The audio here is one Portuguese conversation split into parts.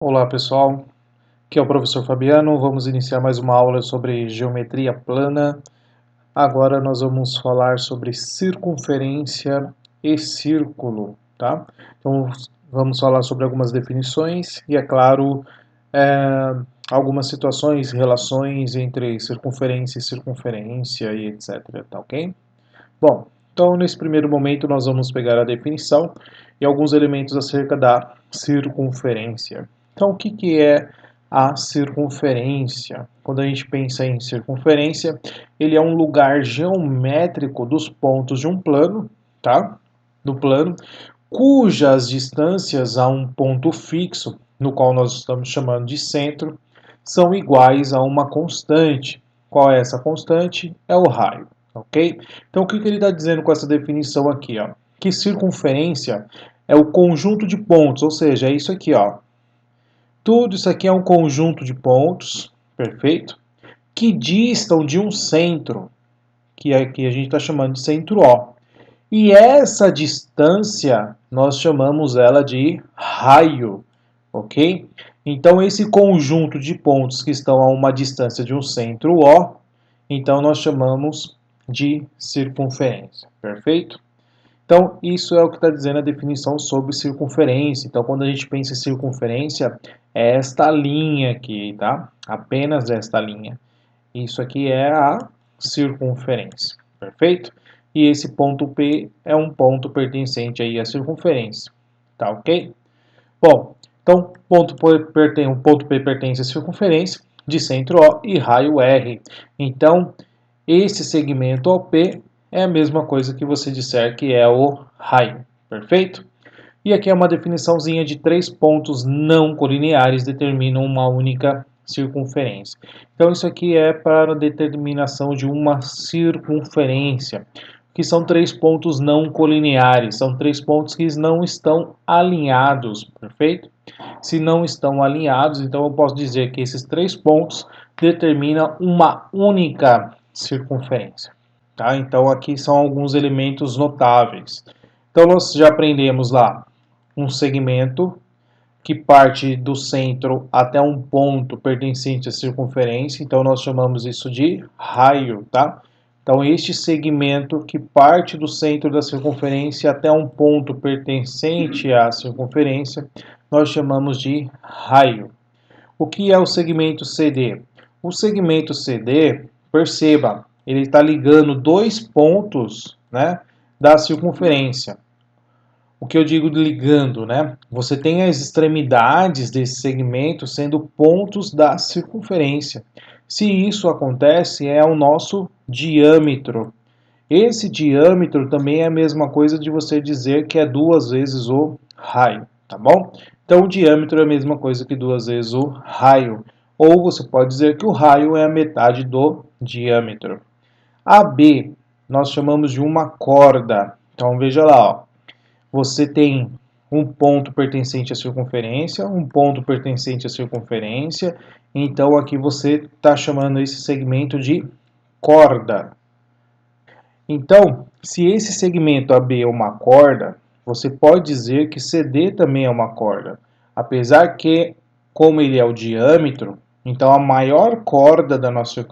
Olá pessoal, aqui é o professor Fabiano. Vamos iniciar mais uma aula sobre geometria plana. Agora nós vamos falar sobre circunferência e círculo, tá? Então vamos falar sobre algumas definições e, é claro, algumas situações, relações entre circunferência e circunferência e etc, tá ok? Bom, então nesse primeiro momento nós vamos pegar a definição e alguns elementos acerca da circunferência. Então, o que é a circunferência? Quando a gente pensa em circunferência, ele é um lugar geométrico dos pontos de um plano, tá? Do plano, cujas distâncias a um ponto fixo, no qual nós estamos chamando de centro, são iguais a uma constante. Qual é essa constante? É o raio, ok? Então, o que ele está dizendo com essa definição aqui, ó? Que circunferência é o conjunto de pontos, ou seja, é isso aqui, ó. Tudo isso aqui é um conjunto de pontos, perfeito? Que distam de um centro, que aqui a gente está chamando de centro O. E essa distância, nós chamamos ela de raio, ok? Então, esse conjunto de pontos que estão a uma distância de um centro O, então nós chamamos de circunferência, perfeito? Então, isso é o que está dizendo a definição sobre circunferência. Então, quando a gente pensa em circunferência, é esta linha aqui, tá? Apenas esta linha. Isso aqui é a circunferência, perfeito? E esse ponto P é um ponto pertencente aí à circunferência, tá ok? Bom, então o ponto P pertence à circunferência de centro O e raio R. Então, esse segmento OP é a mesma coisa que você disser que é o raio, perfeito? E aqui é uma definiçãozinha de 3 pontos não colineares determinam uma única circunferência. Então isso aqui é para a determinação de uma circunferência, que são 3 pontos não colineares, são 3 pontos que não estão alinhados, perfeito? Se não estão alinhados, então eu posso dizer que esses 3 pontos determinam uma única circunferência. Tá? Então aqui são alguns elementos notáveis. Então nós já aprendemos lá um segmento que parte do centro até um ponto pertencente à circunferência, então nós chamamos isso de raio, tá? Então este segmento que parte do centro da circunferência até um ponto pertencente à circunferência, nós chamamos de raio. O que é o segmento CD? O segmento CD, perceba, ele está ligando dois pontos, né, da circunferência. O que eu digo de ligando, né? Você tem as extremidades desse segmento sendo pontos da circunferência. Se isso acontece, é o nosso diâmetro. Esse diâmetro também é a mesma coisa de você dizer que é 2 vezes o raio, tá bom? Então, o diâmetro é a mesma coisa que 2 vezes o raio. Ou você pode dizer que o raio é a metade do diâmetro. AB, nós chamamos de uma corda. Então, veja lá, ó. Você tem um ponto pertencente à circunferência, um ponto pertencente à circunferência. Então, aqui você está chamando esse segmento de corda. Então, se esse segmento AB é uma corda, você pode dizer que CD também é uma corda. Apesar que, como ele é o diâmetro, então a maior corda da nossa,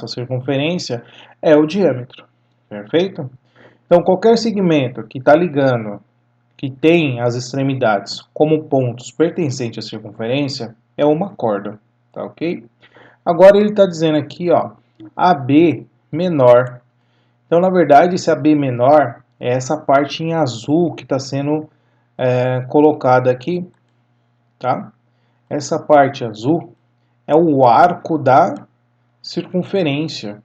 circunferência é o diâmetro. Perfeito? Então, qualquer segmento que está ligando, que tem as extremidades como pontos pertencentes à circunferência, é uma corda. Tá ok? Agora ele está dizendo aqui, ó, AB menor. Então, na verdade, esse AB menor é essa parte em azul que está sendo colocada aqui, tá? Essa parte azul é o arco da circunferência.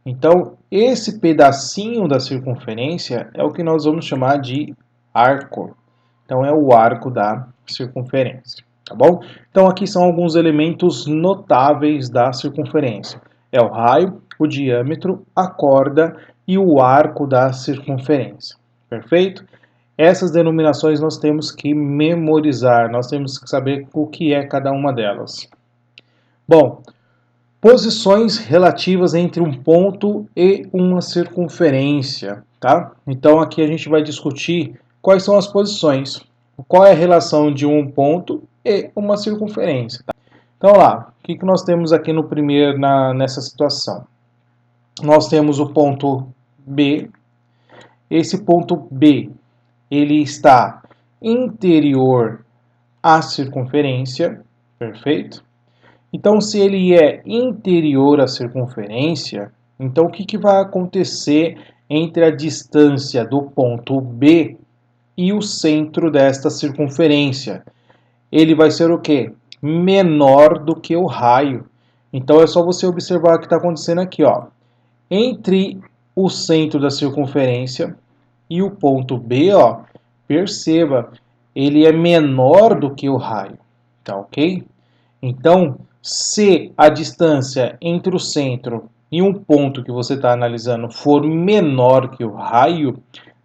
Então, esse pedacinho da circunferência é o que nós vamos chamar de arco. Então, é o arco da circunferência, tá bom? Então, aqui são alguns elementos notáveis da circunferência. É o raio, o diâmetro, a corda e o arco da circunferência. Perfeito? Essas denominações nós temos que memorizar, nós temos que saber o que é cada uma delas. Bom, posições relativas entre um ponto e uma circunferência, tá? Então aqui a gente vai discutir quais são as posições. qual é a relação de um ponto e uma circunferência. Tá? Então, lá, o que nós temos aqui no primeiro, nessa situação? Nós temos o ponto B. Esse ponto B, ele está interior à circunferência, perfeito? Então, se ele é interior à circunferência, então o que vai acontecer entre a distância do ponto B e o centro desta circunferência? Ele vai ser o quê? Menor do que o raio. Então, é só você observar o que está acontecendo aqui, ó. Entre o centro da circunferência e o ponto B, ó, perceba, ele é menor do que o raio, tá ok? Então, se a distância entre o centro e um ponto que você está analisando for menor que o raio,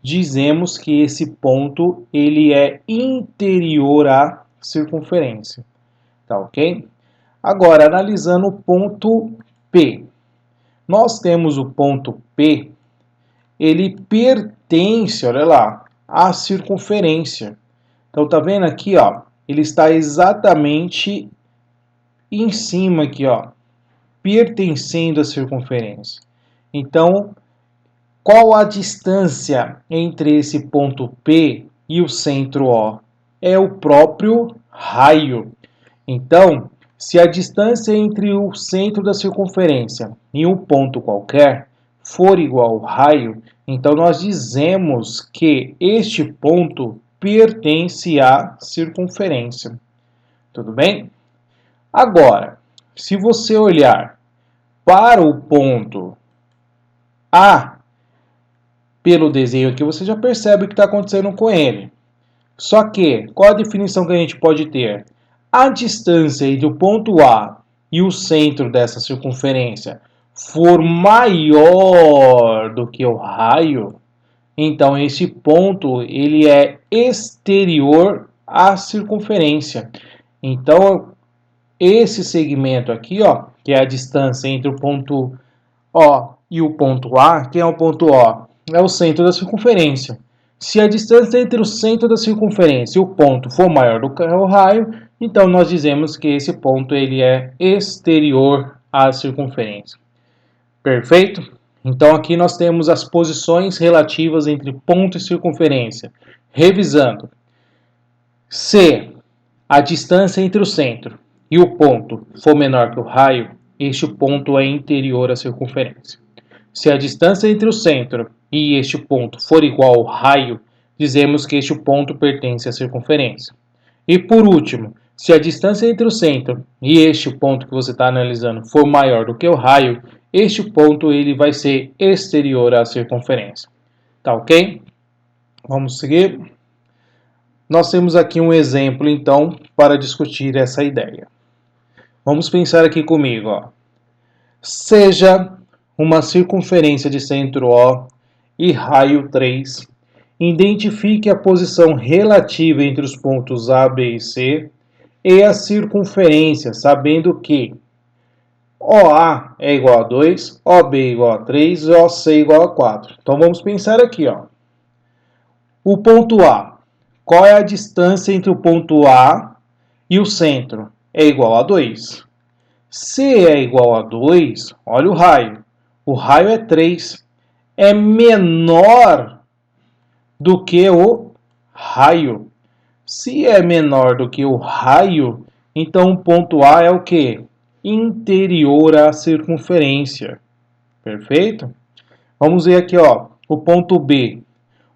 dizemos que esse ponto ele é interior à circunferência, tá ok? Agora, analisando o ponto P. Nós temos o ponto P, ele pertence, olha lá, à circunferência. Então, tá vendo aqui, ó, ele está exatamente em cima aqui, ó, pertencendo à circunferência. Então, qual a distância entre esse ponto P e o centro O? É o próprio raio. Então, se a distância entre o centro da circunferência e um ponto qualquer for igual ao raio, então nós dizemos que este ponto pertence à circunferência. Tudo bem? Agora, se você olhar para o ponto A, pelo desenho aqui, você já percebe o que está acontecendo com ele. Só que, qual a definição que a gente pode ter? A distância entre o ponto A e o centro dessa circunferência for maior do que o raio, então esse ponto ele é exterior à circunferência. Então, esse segmento aqui, ó, que é a distância entre o ponto O e o ponto A, quem é o ponto O? É o centro da circunferência. Se a distância entre o centro da circunferência e o ponto for maior do que o raio, então nós dizemos que esse ponto ele é exterior à circunferência. Perfeito? Então aqui nós temos as posições relativas entre ponto e circunferência. Revisando. Se a distância entre o centro e o ponto for menor que o raio, este ponto é interior à circunferência. Se a distância entre o centro e este ponto for igual ao raio, dizemos que este ponto pertence à circunferência. E por último, se a distância entre o centro e este ponto que você está analisando for maior do que o raio, este ponto ele vai ser exterior à circunferência. Tá ok? Vamos seguir. Nós temos aqui um exemplo, então, para discutir essa ideia. Vamos pensar aqui comigo, ó. Seja uma circunferência de centro O e raio 3. Identifique a posição relativa entre os pontos A, B e C e a circunferência, sabendo que OA é igual a 2, OB é igual a 3 e OC é igual a 4. Então vamos pensar aqui, ó. O ponto A. Qual é a distância entre o ponto A e o centro? É igual a 2. Se é igual a 2, olha o raio. O raio é 3. É menor do que o raio. Se é menor do que o raio, então o ponto A é o quê? Interior à circunferência. Perfeito? Vamos ver aqui, ó, o ponto B.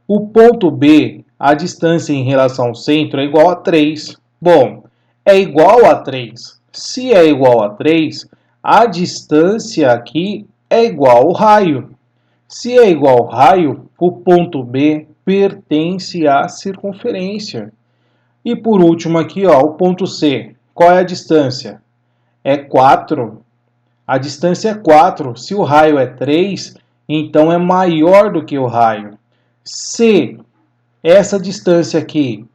O ponto B, a distância em relação ao centro é igual a 3. Bom, é igual a 3. Se é igual a 3, a distância aqui é igual ao raio. Se é igual ao raio, o ponto B pertence à circunferência. E por último aqui, ó, o ponto C. Qual é a distância? É 4. A distância é 4. Se o raio é 3, então é maior do que o raio. Se essa distância aqui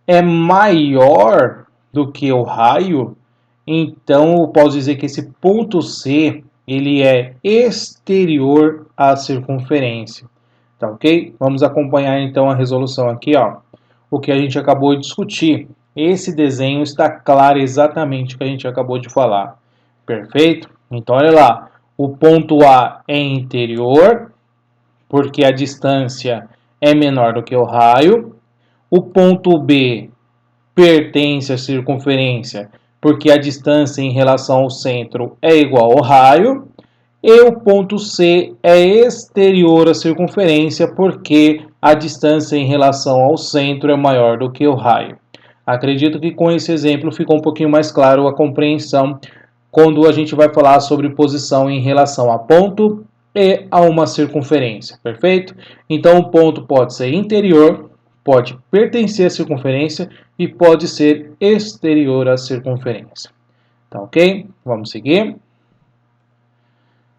é maior do que o raio, então eu posso dizer que esse ponto C ele é exterior à circunferência. Tá ok? Vamos acompanhar então a resolução aqui, ó. o que a gente acabou de discutir. Esse desenho está claro exatamente o que a gente acabou de falar. Perfeito? Então, olha lá. O ponto A é interior, porque a distância é menor do que o raio. O ponto B pertence à circunferência, porque a distância em relação ao centro é igual ao raio. E o ponto C é exterior à circunferência, porque a distância em relação ao centro é maior do que o raio. Acredito que com esse exemplo ficou um pouquinho mais claro a compreensão quando a gente vai falar sobre posição em relação a ponto e a uma circunferência, perfeito? Então o ponto pode ser interior, pode pertencer à circunferência e pode ser exterior à circunferência. Tá ok? Vamos seguir.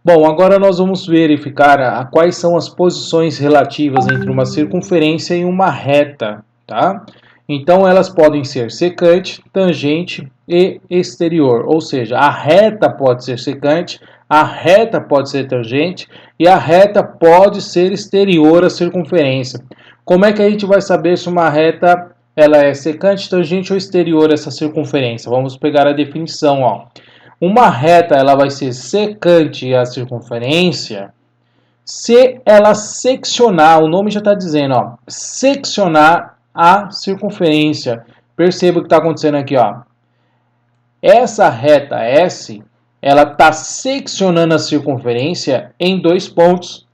Bom, agora nós vamos verificar quais são as posições relativas entre uma circunferência e uma reta, tá? Então elas podem ser secante, tangente e exterior, ou seja, a reta pode ser secante, a reta pode ser tangente e a reta pode ser exterior à circunferência. Como é que a gente vai saber se uma reta ela é secante, tangente ou exterior a essa circunferência? Vamos pegar a definição, ó. Uma reta ela vai ser secante à circunferência se ela seccionar, o nome já está dizendo, ó, seccionar a circunferência. Perceba o que está acontecendo aqui, ó. Essa reta S, ela está seccionando a circunferência em dois pontos.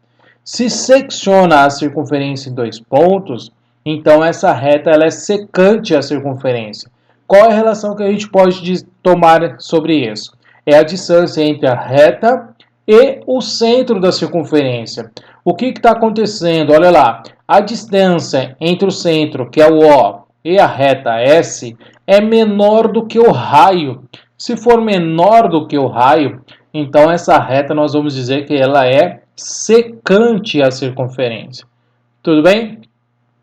Se secciona a circunferência em dois pontos, então essa reta ela é secante à circunferência. Qual é a relação que a gente pode tomar sobre isso? É a distância entre a reta e o centro da circunferência. O que está acontecendo? Olha lá, a distância entre o centro, que é o O, e a reta S é menor do que o raio. Se for menor do que o raio, então essa reta nós vamos dizer que ela é secante à circunferência. Tudo bem?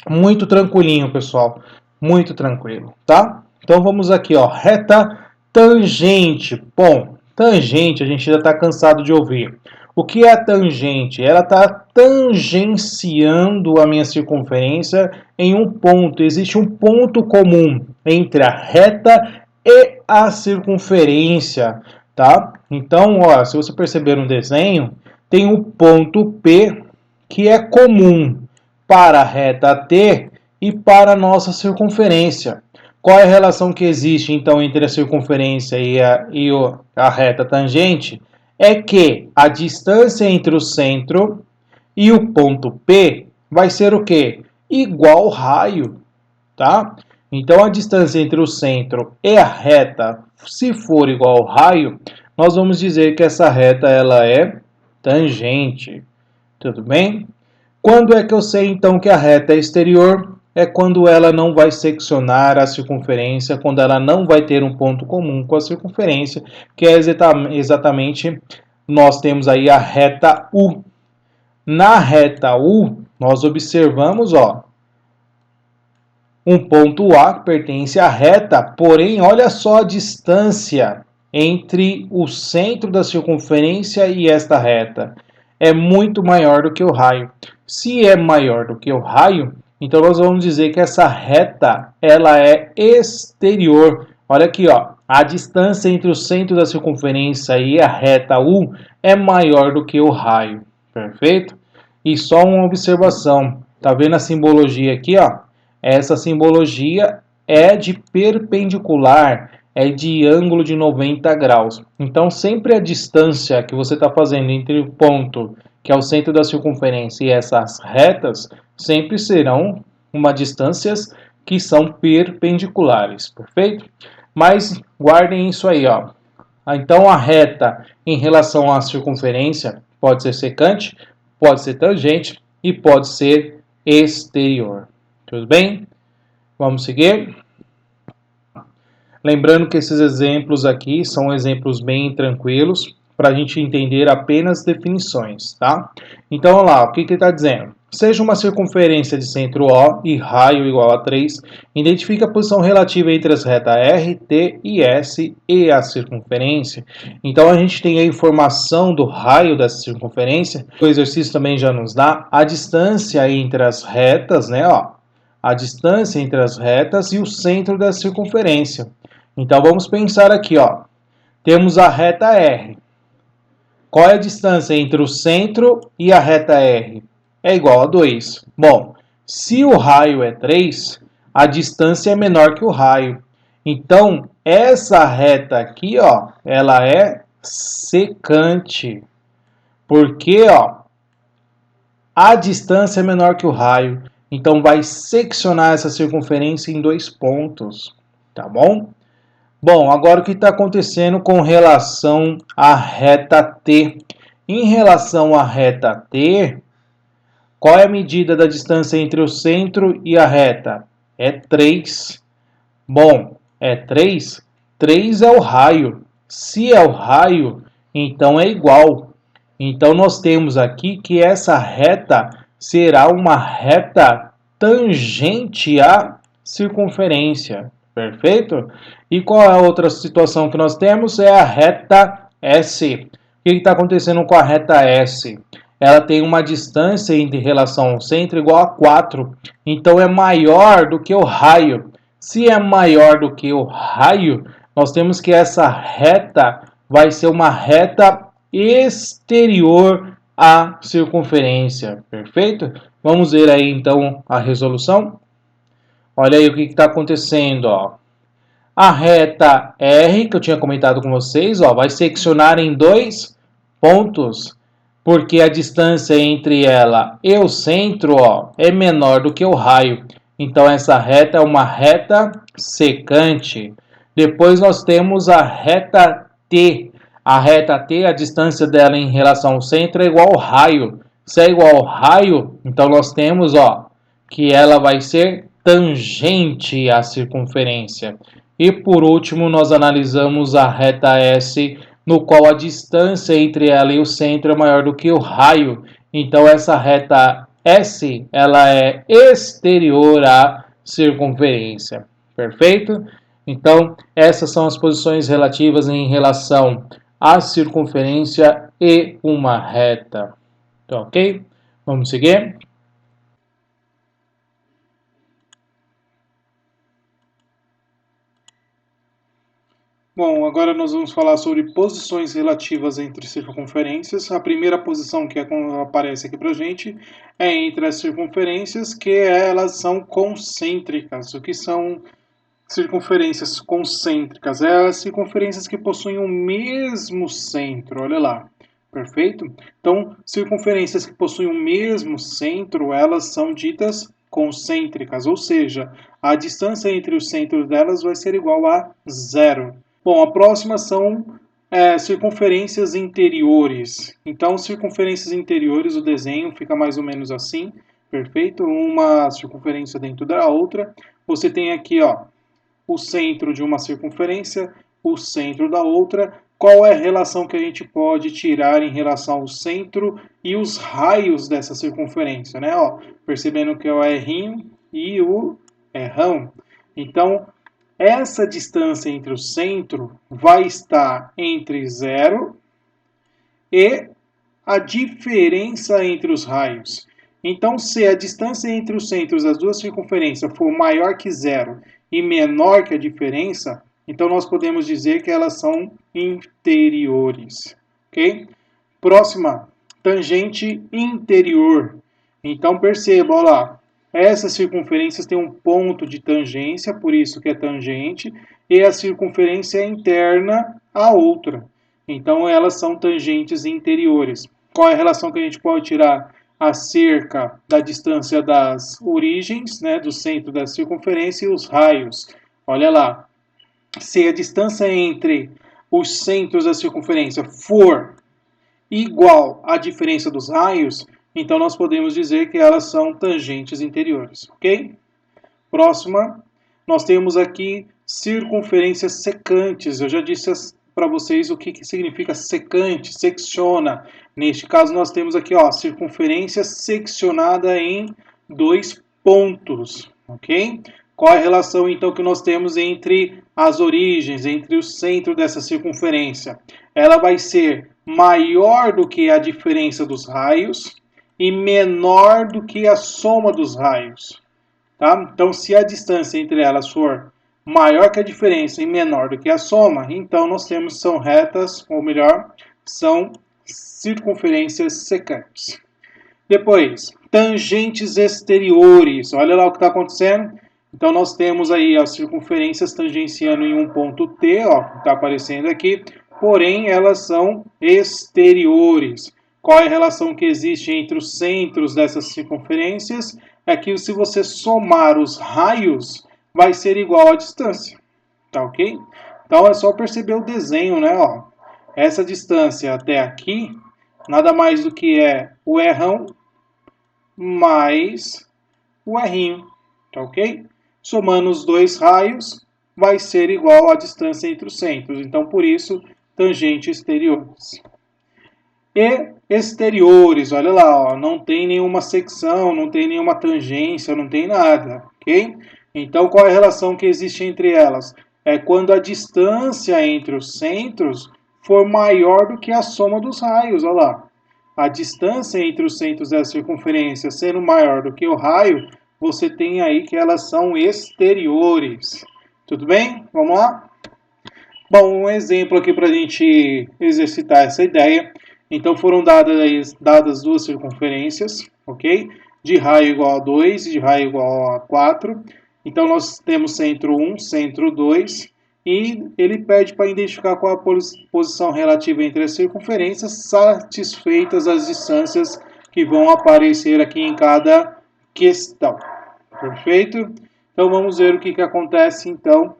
Muito tranquilinho, pessoal. Muito tranquilo, tá? Então vamos aqui, ó, reta tangente. Bom, tangente a gente já está cansado de ouvir. O que é a tangente? Ela está tangenciando a minha circunferência em um ponto. Existe um ponto comum entre a reta e a circunferência, tá? Então, ó, se você perceber no desenho, tem o ponto P que é comum para a reta T e para a nossa circunferência. Qual é a relação que existe, então, entre a circunferência e a reta tangente? É que a distância entre o centro e o ponto P vai ser o quê? Igual ao raio, tá? Então, a distância entre o centro e a reta, se for igual ao raio, nós vamos dizer que essa reta ela é tangente. Tudo bem? Quando é que eu sei, então, que a reta é exterior? É quando ela não vai seccionar a circunferência, quando ela não vai ter um ponto comum com a circunferência, que é exatamente, nós temos aí a reta U. Na reta U, nós observamos, ó, um ponto A que pertence à reta, porém, olha só a distância entre o centro da circunferência e esta reta. É muito maior do que o raio. Se é maior do que o raio, então nós vamos dizer que essa reta ela é exterior. Olha aqui, ó, a distância entre o centro da circunferência e a reta U é maior do que o raio. Perfeito? E só uma observação. Tá vendo a simbologia aqui, ó? Essa simbologia é de perpendicular, é de ângulo de 90 graus. Então, sempre a distância que você está fazendo entre o ponto, que é o centro da circunferência, e essas retas, sempre serão distâncias que são perpendiculares, perfeito? Mas guardem isso aí, ó. Então, a reta em relação à circunferência pode ser secante, pode ser tangente e pode ser exterior. Tudo bem? Vamos seguir? Lembrando que esses exemplos aqui são exemplos bem tranquilos para a gente entender apenas definições, tá? Então, olha lá, o que ele está dizendo? Seja uma circunferência de centro O e raio igual a 3, identifique a posição relativa entre as retas R, T e S e a circunferência. Então, a gente tem a informação do raio dessa circunferência. O exercício também já nos dá a distância entre as retas, né? Ó, a distância entre as retas e o centro da circunferência. Então vamos pensar aqui, ó. Temos a reta R. Qual é a distância entre o centro e a reta R? É igual a 2. Bom, se o raio é 3, a distância é menor que o raio. Então, essa reta aqui, ó, ela é secante. Porque, ó, a distância é menor que o raio. Então, vai seccionar essa circunferência em 2 pontos. Tá bom? Bom, agora o que está acontecendo com relação à reta T? Em relação à reta T, qual é a medida da distância entre o centro e a reta? É 3. Bom, é 3? 3 é o raio. Se é o raio, então é igual. Então nós temos aqui que essa reta será uma reta tangente à circunferência. Perfeito? E qual é a outra situação que nós temos? É a reta S. O que está acontecendo com a reta S? Ela tem uma distância em relação ao centro igual a 4. Então é maior do que o raio. Se é maior do que o raio, nós temos que essa reta vai ser uma reta exterior à circunferência. Perfeito? Vamos ver aí então a resolução. Olha aí o que está acontecendo, ó. A reta R, que eu tinha comentado com vocês, ó, vai seccionar em 2 pontos, porque a distância entre ela e o centro, ó, é menor do que o raio. Então essa reta é uma reta secante. Depois nós temos a reta T. A reta T, a distância dela em relação ao centro é igual ao raio. Se é igual ao raio, então nós temos, ó, que ela vai ser tangente à circunferência. E por último, nós analisamos a reta S, no qual a distância entre ela e o centro é maior do que o raio. Então essa reta S, ela é exterior à circunferência. Perfeito? Então, essas são as posições relativas em relação à circunferência e uma reta. Então, ok? Vamos seguir? Bom, agora nós vamos falar sobre posições relativas entre circunferências. A primeira posição que aparece aqui para a gente é entre as circunferências, que elas são concêntricas. O que são circunferências concêntricas? É as circunferências que possuem o mesmo centro, olha lá. Perfeito? Então, circunferências que possuem o mesmo centro, elas são ditas concêntricas, ou seja, a distância entre os centros delas vai ser igual a 0. Bom, a próxima são circunferências interiores. Então, circunferências interiores, o desenho fica mais ou menos assim, perfeito? Uma circunferência dentro da outra. Você tem aqui, ó, o centro de uma circunferência, o centro da outra. Qual é a relação que a gente pode tirar em relação ao centro e os raios dessa circunferência, né? Ó, percebendo que é o R e o Rão. Então, essa distância entre o centro vai estar entre 0 e a diferença entre os raios. Então, se a distância entre os centros das duas circunferências for maior que 0 e menor que a diferença, então nós podemos dizer que elas são interiores. Ok? Próxima, tangente interior. Então, perceba, olha lá. Essas circunferências têm um ponto de tangência, por isso que é tangente, e a circunferência é interna à outra. Então, elas são tangentes interiores. Qual é a relação que a gente pode tirar acerca da distância das origens, né, do centro da circunferência e os raios? Olha lá. Se a distância entre os centros da circunferência for igual à diferença dos raios, então nós podemos dizer que elas são tangentes interiores, ok? Próxima, nós temos aqui circunferências secantes. Eu já disse para vocês o que significa secante, secciona. Neste caso, nós temos aqui, ó, circunferência seccionada em 2 pontos, ok? Qual é a relação, então, que nós temos entre as origens, entre o centro dessa circunferência? Ela vai ser maior do que a diferença dos raios e menor do que a soma dos raios. Tá? Então, se a distância entre elas for maior que a diferença e menor do que a soma, então nós temos são retas, ou melhor, são circunferências secantes. Depois, tangentes exteriores. Olha lá o que está acontecendo. Então, nós temos aí as circunferências tangenciando em um ponto T, ó, que está aparecendo aqui, porém elas são exteriores. Qual é a relação que existe entre os centros dessas circunferências? É que se você somar os raios, vai ser igual à distância. Tá ok? Então, é só perceber o desenho, né? Ó. Essa distância até aqui, nada mais do que é o errão mais o errinho, tá ok? Somando os dois raios, vai ser igual à distância entre os centros. Então, por isso, tangentes exteriores. E exteriores, olha lá, ó, não tem nenhuma secção, não tem nenhuma tangência, não tem nada, ok? Então, qual é a relação que existe entre elas? É quando a distância entre os centros for maior do que a soma dos raios, olha lá. A distância entre os centros da circunferência sendo maior do que o raio, você tem aí que elas são exteriores. Tudo bem? Vamos lá? Bom, um exemplo aqui para a gente exercitar essa ideia. Então foram dadas duas circunferências, ok? De raio igual a 2 e de raio igual a 4. Então nós temos centro 1, centro 2, e ele pede para identificar qual a posição relativa entre as circunferências, satisfeitas as distâncias que vão aparecer aqui em cada questão. Perfeito? Então vamos ver o que acontece então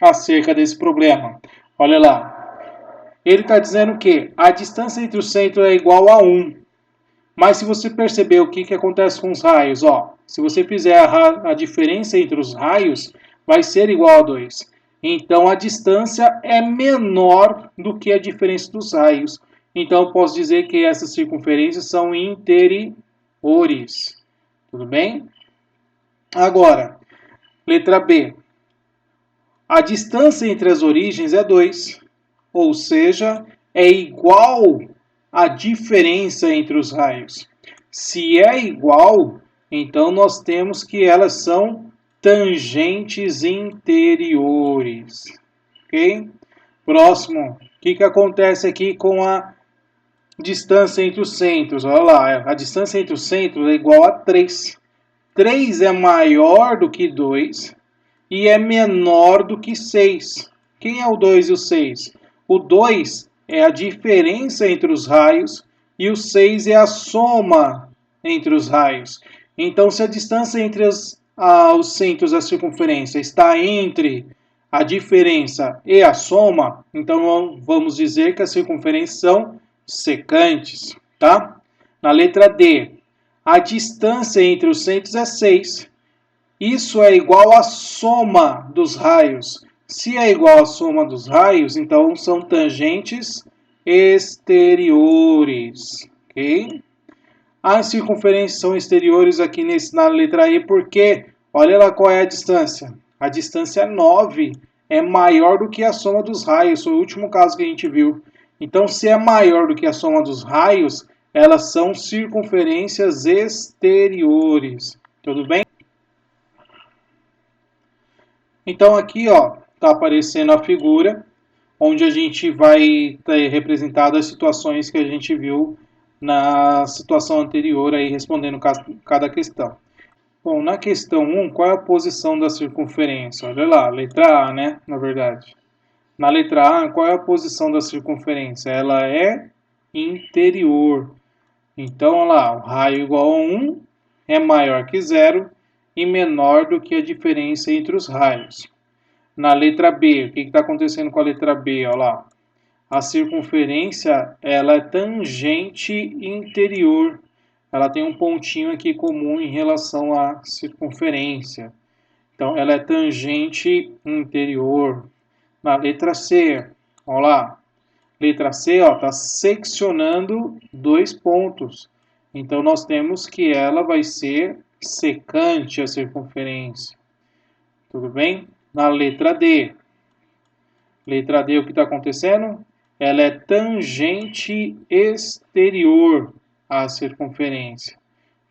acerca desse problema. Olha lá. Ele está dizendo que a distância entre o centro é igual a 1. Mas se você perceber o que acontece com os raios, ó, se você fizer a diferença entre os raios, vai ser igual a 2. Então a distância é menor do que a diferença dos raios. Então eu posso dizer que essas circunferências são interiores. Tudo bem? Agora, letra B. A distância entre as origens é 2, ou seja, é igual à diferença entre os raios. Se é igual, então nós temos que elas são tangentes interiores. Ok? Próximo. O que acontece aqui com a distância entre os centros? Olha lá, a distância entre os centros é igual a 3. 3 é maior do que 2 e é menor do que 6. Quem é o 2 e o 6? O 2 é a diferença entre os raios e o 6 é a soma entre os raios. Então, se a distância entre os centros da circunferência está entre a diferença e a soma, então vamos dizer que as circunferências são secantes, tá? Na letra D, a distância entre os centros é 6. Isso é igual à soma dos raios. Se é igual à soma dos raios, então são tangentes exteriores. Ok? As circunferências são exteriores aqui na letra E, porque olha lá qual é a distância. A distância é 9, é maior do que a soma dos raios. Foi o último caso que a gente viu. Então, se é maior do que a soma dos raios, elas são circunferências exteriores. Tudo bem? Então aqui, ó, está aparecendo a figura onde a gente vai ter representado as situações que a gente viu na situação anterior aí respondendo cada questão. Bom, na questão 1, qual é a posição da circunferência? Olha lá, letra A, né, na verdade. Na letra A, qual é a posição da circunferência? Ela é interior. Então, olha lá, o raio igual a 1 é maior que 0 e menor do que a diferença entre os raios. Na letra B, o que está acontecendo com a letra B? Olha lá. A circunferência ela é tangente interior. Ela tem um pontinho aqui comum em relação à circunferência. Então, ela é tangente interior. Na letra C, olha lá. Letra C está seccionando dois pontos. Então, nós temos que ela vai ser secante a circunferência. Tudo bem? Na letra D. Letra D, o que está acontecendo? Ela é tangente exterior à circunferência.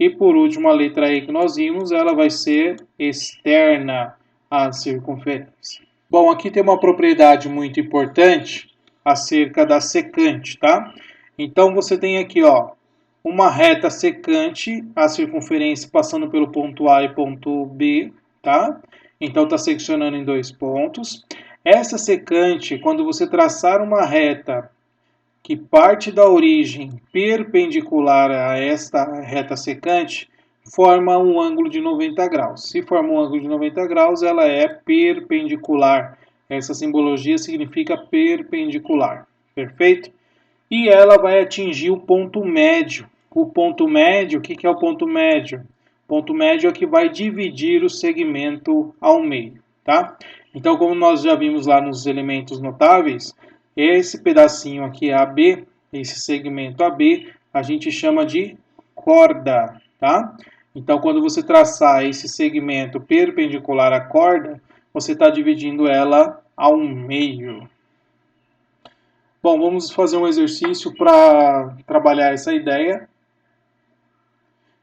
E por último, a letra E que nós vimos, ela vai ser externa à circunferência. Bom, aqui tem uma propriedade muito importante acerca da secante, tá? Então, você tem aqui, ó, uma reta secante, a circunferência passando pelo ponto A e ponto B, tá? Então, está seccionando em 2 pontos. Essa secante, quando você traçar uma reta que parte da origem perpendicular a esta reta secante, forma um ângulo de 90 graus. Se forma um ângulo de 90 graus, ela é perpendicular. Essa simbologia significa perpendicular. Perfeito? E ela vai atingir o ponto médio. O ponto médio, o que é o ponto médio? O ponto médio é que vai dividir o segmento ao meio, tá? Então, como nós já vimos lá nos elementos notáveis, esse pedacinho aqui é AB, esse segmento AB, a gente chama de corda, tá? Então, quando você traçar esse segmento perpendicular à corda, você está dividindo ela ao meio. Bom, vamos fazer um exercício para trabalhar essa ideia.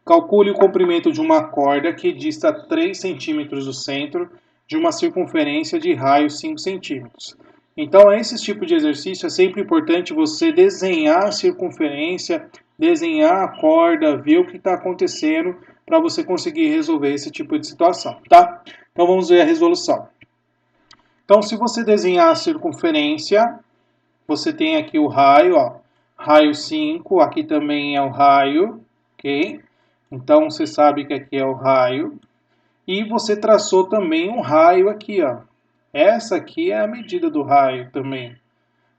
Calcule o comprimento de uma corda que dista 3 centímetros do centro de uma circunferência de raio 5 centímetros. Então, esse tipo de exercício é sempre importante você desenhar a circunferência, desenhar a corda, ver o que está acontecendo para você conseguir resolver esse tipo de situação, tá? Então, vamos ver a resolução. Então, se você desenhar a circunferência, você tem aqui o raio, ó, raio 5, aqui também é o raio, ok? Então, você sabe que aqui é o raio. E você traçou também um raio aqui, ó. Essa aqui é a medida do raio também,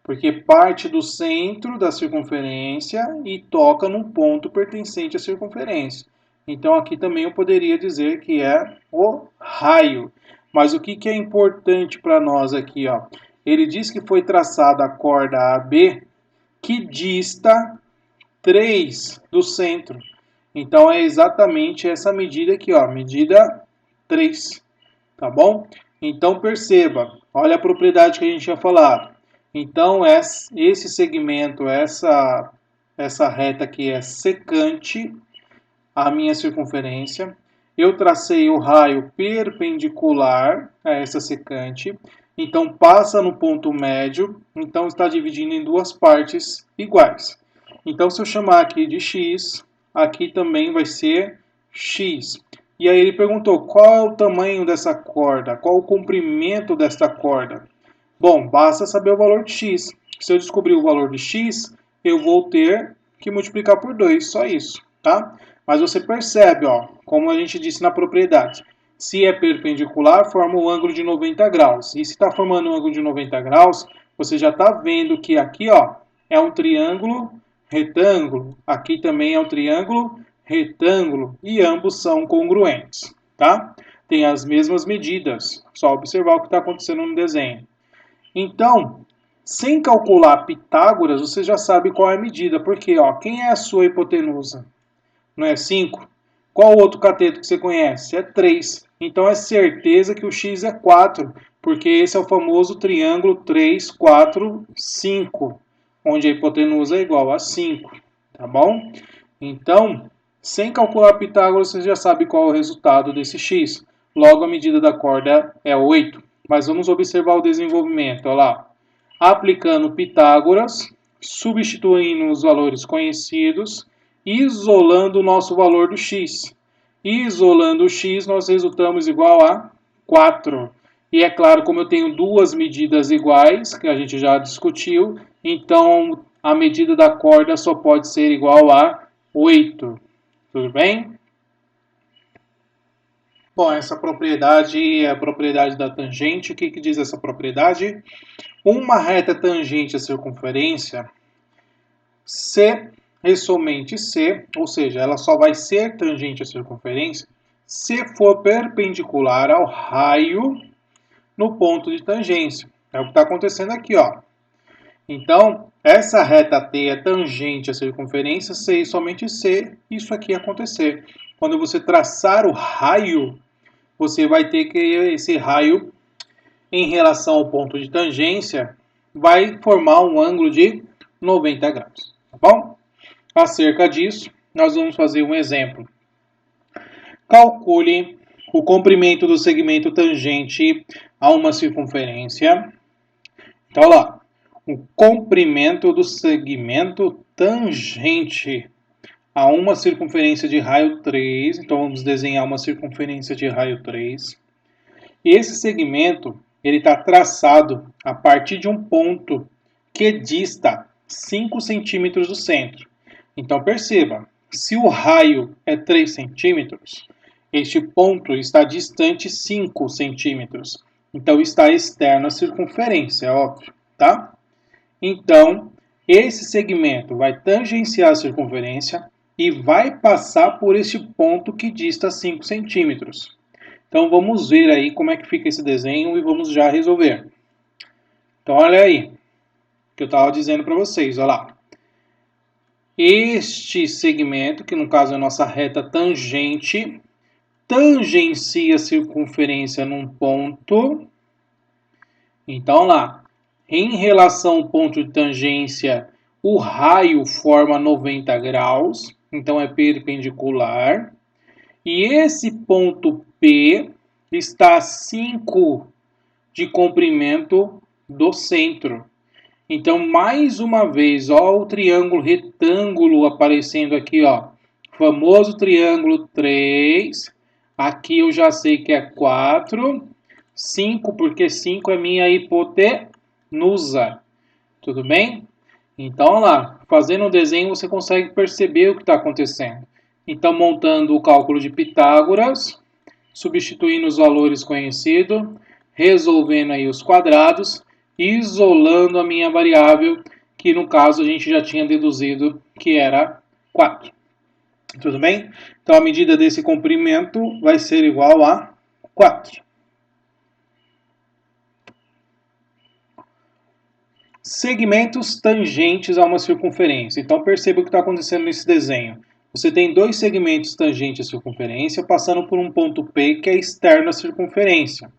porque parte do centro da circunferência e toca num ponto pertencente à circunferência. Então, aqui também eu poderia dizer que é o raio. Mas o que é importante para nós aqui, ó? Ele diz que foi traçada a corda AB que dista 3 do centro. Então, é exatamente essa medida aqui, ó, medida 3, tá bom? Então, perceba, olha a propriedade que a gente tinha falado. Então, esse segmento, essa reta aqui é secante à minha circunferência. Eu tracei o raio perpendicular a essa secante. Então, passa no ponto médio. Então, está dividindo em duas partes iguais. Então, se eu chamar aqui de x, aqui também vai ser x. E aí ele perguntou, qual é o tamanho dessa corda? Qual o comprimento desta corda? Bom, basta saber o valor de x. Se eu descobrir o valor de x, eu vou ter que multiplicar por 2, só isso, tá? Mas você percebe, ó, como a gente disse na propriedade, se é perpendicular, forma um ângulo de 90 graus. E se está formando um ângulo de 90 graus, você já está vendo que aqui, ó, é um triângulo retângulo. Aqui também é um triângulo retângulo. E ambos são congruentes, tá? Tem as mesmas medidas. Só observar o que está acontecendo no desenho. Então, sem calcular Pitágoras, você já sabe qual é a medida. Porque, ó, quem é a sua hipotenusa? Não é 5? Qual outro cateto que você conhece? É 3. Então é certeza que o x é 4, porque esse é o famoso triângulo 3, 4, 5, onde a hipotenusa é igual a 5, tá bom? Então, sem calcular Pitágoras, você já sabe qual é o resultado desse x. Logo, a medida da corda é 8. Mas vamos observar o desenvolvimento, olha lá. Aplicando Pitágoras, substituindo os valores conhecidos, isolando o nosso valor do x. Isolando o x, nós resultamos igual a 4. E é claro, como eu tenho duas medidas iguais, que a gente já discutiu, então a medida da corda só pode ser igual a 8. Tudo bem? Bom, essa propriedade é a propriedade da tangente. O que diz essa propriedade? Uma reta tangente à circunferência, se e somente se, ou seja, ela só vai ser tangente à circunferência se for perpendicular ao raio no ponto de tangência. É o que está acontecendo aqui, ó. Então, essa reta T é tangente à circunferência se e somente se isso aqui acontecer. Quando você traçar o raio, você vai ter que esse raio, em relação ao ponto de tangência, vai formar um ângulo de 90 graus, tá bom? Acerca disso, nós vamos fazer um exemplo. calcule o comprimento do segmento tangente a uma circunferência. Então, olha lá, o comprimento do segmento tangente a uma circunferência de raio 3. Então, vamos desenhar uma circunferência de raio 3. E esse segmento ele está traçado a partir de um ponto que dista 5 centímetros do centro. Então, perceba, se o raio é 3 centímetros, este ponto está distante 5 centímetros. Então, está externo à circunferência, é óbvio, tá? Então, esse segmento vai tangenciar a circunferência e vai passar por este ponto que dista 5 centímetros. Então, vamos ver aí como é que fica esse desenho e vamos já resolver. Então, olha aí o que eu estava dizendo para vocês, olha lá. Este segmento, que no caso é a nossa reta tangente, tangencia a circunferência num ponto. Então, lá, em relação ao ponto de tangência, o raio forma 90 graus, então é perpendicular. E esse ponto P está a 5 de comprimento do centro. Então, mais uma vez, ó, o triângulo retângulo aparecendo aqui, ó. Famoso triângulo 3. Aqui eu já sei que é 4. 5, porque 5 é minha hipotenusa. Tudo bem? Então, lá, fazendo o desenho você consegue perceber o que está acontecendo. Então, montando o cálculo de Pitágoras, substituindo os valores conhecidos, resolvendo aí os quadrados, isolando a minha variável, que no caso a gente já tinha deduzido que era 4. Tudo bem? Então, a medida desse comprimento vai ser igual a 4. Segmentos tangentes a uma circunferência. Então, perceba o que está acontecendo nesse desenho. Você tem dois segmentos tangentes à circunferência passando por um ponto P que é externo à circunferência.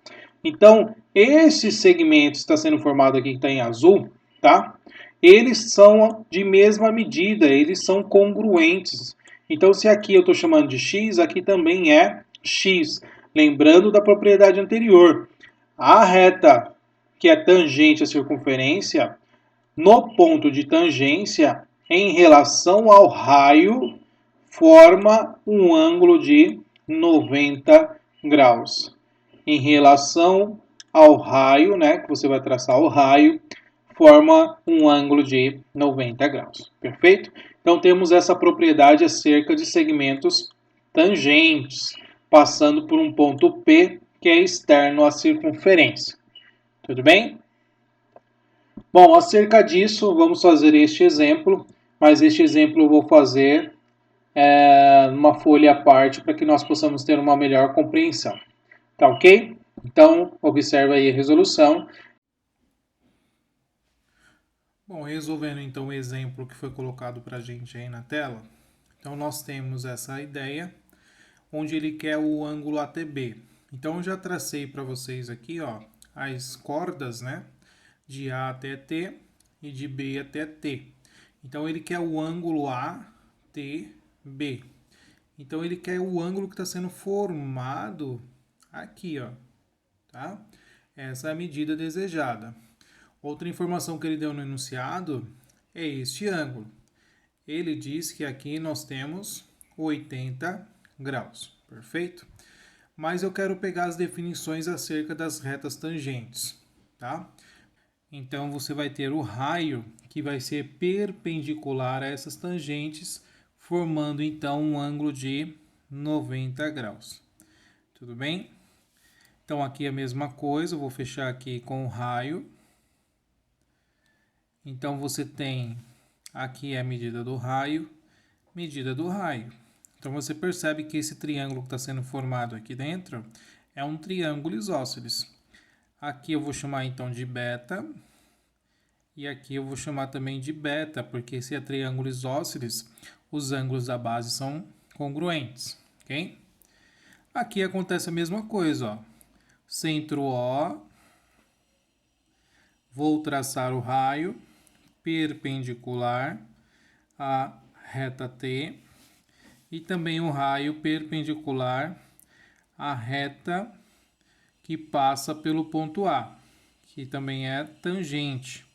Então, esse segmento está sendo formado aqui, que está em azul, tá? Eles são de mesma medida, eles são congruentes. Então, se aqui eu estou chamando de x, aqui também é x. Lembrando da propriedade anterior. A reta que é tangente à circunferência, no ponto de tangência, em relação ao raio, forma um ângulo de 90 graus. Em relação ao raio, né, que você vai traçar o raio, forma um ângulo de 90 graus. Perfeito? Então, temos essa propriedade acerca de segmentos tangentes, passando por um ponto P, que é externo à circunferência. Tudo bem? Bom, acerca disso, vamos fazer este exemplo, mas este exemplo eu vou fazer numa folha à parte para que nós possamos ter uma melhor compreensão. Tá ok? Então, observe aí a resolução. Bom, resolvendo então o exemplo que foi colocado para a gente aí na tela, então nós temos essa ideia, onde ele quer o ângulo ATB. Então, eu já tracei para vocês aqui, ó, as cordas, né? De A até T e de B até T. Então, ele quer o ângulo ATB. Então, ele quer o ângulo que está sendo formado aqui, ó, tá? Essa é a medida desejada. Outra informação que ele deu no enunciado é este ângulo. Ele diz que aqui nós temos 80 graus, perfeito? Mas eu quero pegar as definições acerca das retas tangentes, tá? Então, você vai ter o raio que vai ser perpendicular a essas tangentes, formando então um ângulo de 90 graus. Tudo bem? Então, aqui é a mesma coisa, eu vou fechar aqui com o raio. Então, você tem aqui a medida do raio, medida do raio. Então, você percebe que esse triângulo que está sendo formado aqui dentro é um triângulo isósceles. Aqui eu vou chamar então de beta. E aqui eu vou chamar também de beta, porque se é triângulo isósceles, os ângulos da base são congruentes, ok? Aqui acontece a mesma coisa, ó. Centro O, vou traçar o raio perpendicular à reta T e também o raio perpendicular à reta que passa pelo ponto A, que também é tangente.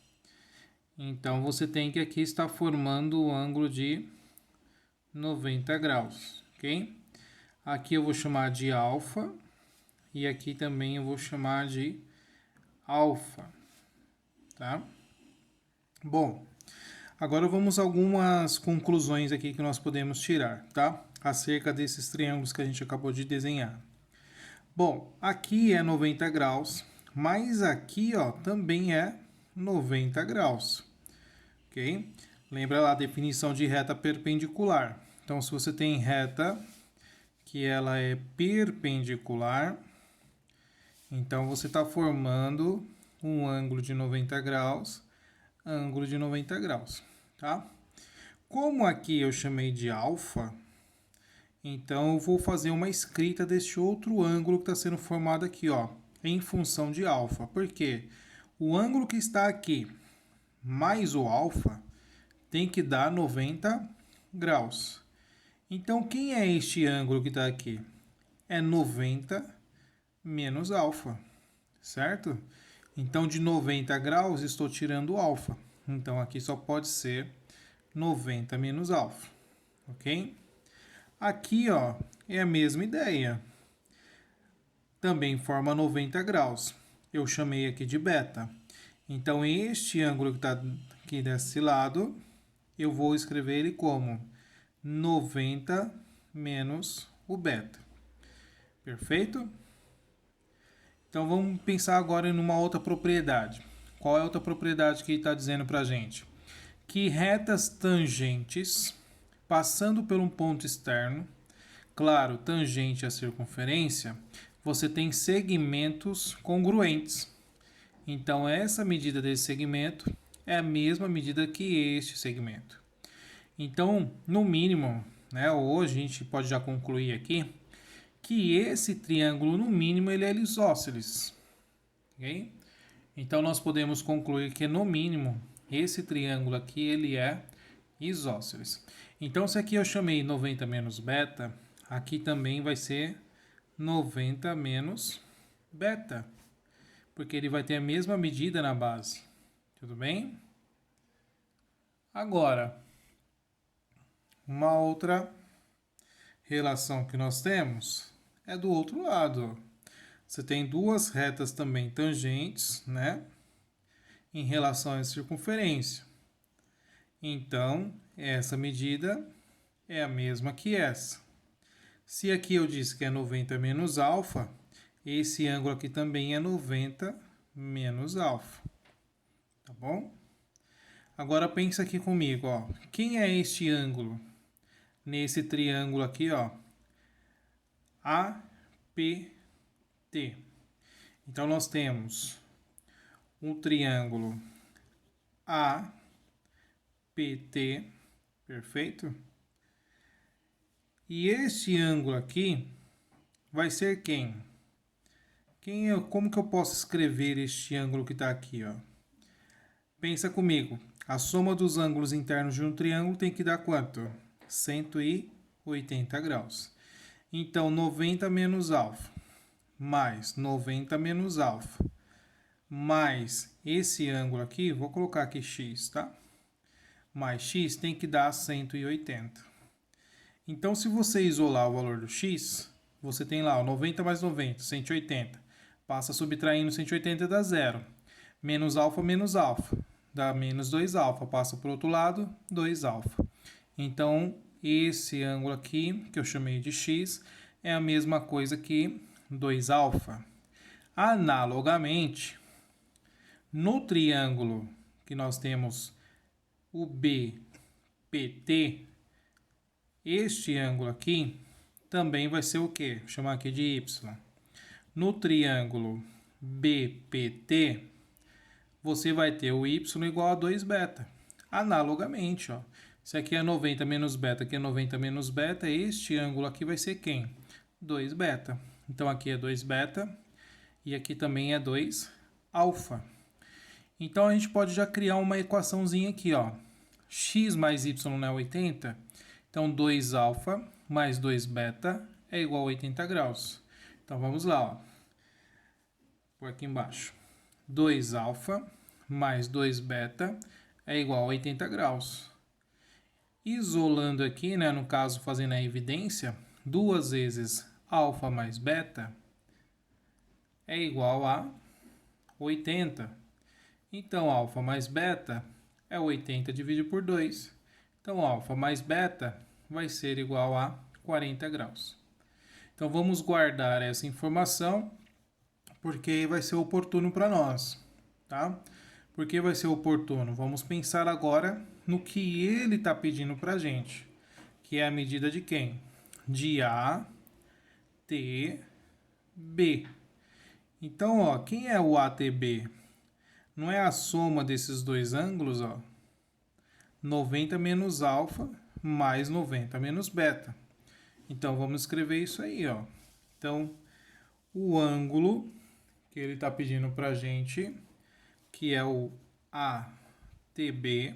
Então você tem que aqui estar formando o ângulo de 90 graus, ok? Aqui eu vou chamar de alfa e aqui também eu vou chamar de alfa, tá? Bom, agora vamos a algumas conclusões aqui que nós podemos tirar, tá? Acerca desses triângulos que a gente acabou de desenhar. Bom, aqui é 90 graus, mas aqui, ó, também é 90 graus, ok? Lembra lá a definição de reta perpendicular. Então, se você tem reta que ela é perpendicular, então você está formando um ângulo de 90 graus, ângulo de 90 graus, tá? Como aqui eu chamei de alfa, então eu vou fazer uma escrita deste outro ângulo que está sendo formado aqui, ó, em função de alfa. Por quê? O ângulo que está aqui mais o alfa tem que dar 90 graus. Então, quem é este ângulo que está aqui? É 90 menos alfa, certo? Então, de 90 graus, estou tirando o alfa. Então, aqui só pode ser 90 menos alfa, ok? Aqui, ó, é a mesma ideia. Também forma 90 graus. Eu chamei aqui de beta. Então, este ângulo que está aqui desse lado, eu vou escrever ele como 90 menos o beta. Perfeito? Então, vamos pensar agora em uma outra propriedade. Qual é a outra propriedade que ele está dizendo para a gente? Que retas tangentes, passando por um ponto externo, claro, tangente à circunferência, você tem segmentos congruentes. Então, essa medida desse segmento é a mesma medida que este segmento. Então, no mínimo, né, hoje a gente pode já concluir aqui que esse triângulo, no mínimo, ele é isósceles. Okay? Então, nós podemos concluir que, no mínimo, esse triângulo aqui ele é isósceles. Então, se aqui eu chamei 90 menos beta, aqui também vai ser 90 menos beta, porque ele vai ter a mesma medida na base. Tudo bem? Agora, uma outra relação que nós temos é do outro lado. Você tem duas retas também tangentes, né? Em relação à circunferência. Então, essa medida é a mesma que essa. Se aqui eu disse que é 90 menos alfa, esse ângulo aqui também é 90 menos alfa. Tá bom? Agora pensa aqui comigo, ó. Quem é este ângulo? Nesse triângulo aqui, ó. APT. Então, nós temos um triângulo APT, perfeito? E este ângulo aqui vai ser quem? Como que eu posso escrever este ângulo que está aqui, ó? Pensa comigo. A soma dos ângulos internos de um triângulo tem que dar quanto? 180 graus. Então, 90 menos alfa, mais 90 menos alfa, mais esse ângulo aqui, vou colocar aqui x, tá? Mais x tem que dar 180. Então, se você isolar o valor do x, você tem lá 90 mais 90, 180. Passa subtraindo 180 dá zero. Menos alfa, dá menos 2 alfa. Passa para o outro lado, 2 alfa. Então, esse ângulo aqui, que eu chamei de x, é a mesma coisa que 2 alfa. Analogamente, no triângulo que nós temos o BPT, este ângulo aqui também vai ser o quê? Vou chamar aqui de y. No triângulo BPT, você vai ter o y igual a 2 beta. Analogamente, ó. Se aqui é 90 menos beta, aqui é 90 menos beta, este ângulo aqui vai ser quem? 2 beta. Então, aqui é 2 beta e aqui também é 2 alfa. Então, a gente pode já criar uma equaçãozinha aqui, ó. X mais y não é 80? Então, 2α mais 2β é igual a 80 graus. Então, vamos lá, ó. Por aqui embaixo. 2α mais 2β é igual a 80 graus. Isolando aqui, né, no caso, fazendo a evidência, 2 vezes α mais beta é igual a 80. Então, α mais beta é 80 dividido por 2. Então, α mais beta vai ser igual a 40 graus. Então, vamos guardar essa informação, porque vai ser oportuno para nós, tá? Por que vai ser oportuno? Vamos pensar agora no que ele está pedindo para a gente, que é a medida de quem? De A, T, B. Então, ó, quem é o ATB? Não é a soma desses dois ângulos, ó? 90 menos alfa mais 90 menos beta. Então, vamos escrever isso aí, ó. Então, o ângulo que ele está pedindo para a gente, que é o ATB,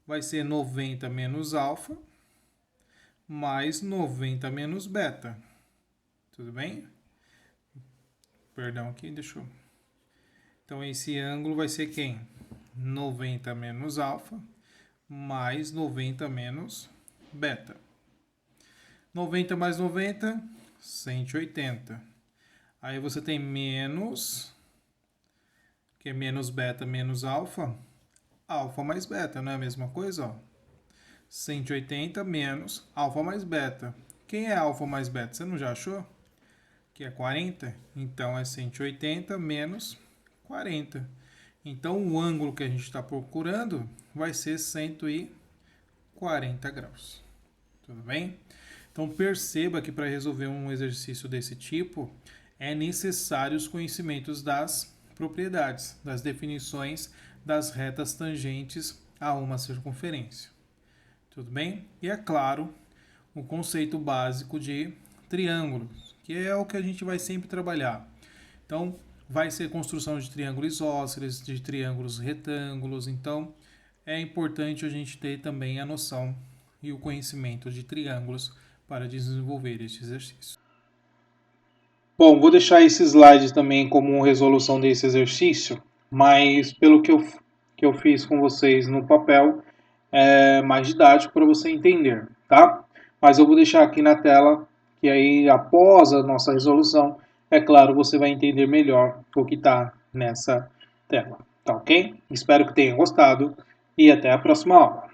vai ser 90 menos alfa mais 90 menos beta. Tudo bem? Perdão aqui, deixa eu... Então, esse ângulo vai ser quem? 90 menos alfa mais 90 menos beta. 90 mais 90, 180. Aí você tem menos, que é menos beta menos alfa, alfa mais beta, não é a mesma coisa? Ó? 180 menos alfa mais beta. Quem é alfa mais beta? Você não já achou? Que é 40? Então, é 180 menos 40. Então, o ângulo que a gente está procurando vai ser 140 graus. Tudo bem? Então, perceba que para resolver um exercício desse tipo, é necessário os conhecimentos das propriedades, das definições das retas tangentes a uma circunferência. Tudo bem? E é claro, o conceito básico de triângulos, que é o que a gente vai sempre trabalhar. Então, vai ser construção de triângulos isósceles, de triângulos retângulos. Então, é importante a gente ter também a noção e o conhecimento de triângulos para desenvolver este exercício. Bom, vou deixar esse slide também como resolução desse exercício, mas pelo que eu fiz com vocês no papel, é mais didático para você entender, tá? Mas eu vou deixar aqui na tela, que aí após a nossa resolução, é claro, você vai entender melhor o que está nessa tela, tá ok? Espero que tenha gostado e até a próxima aula.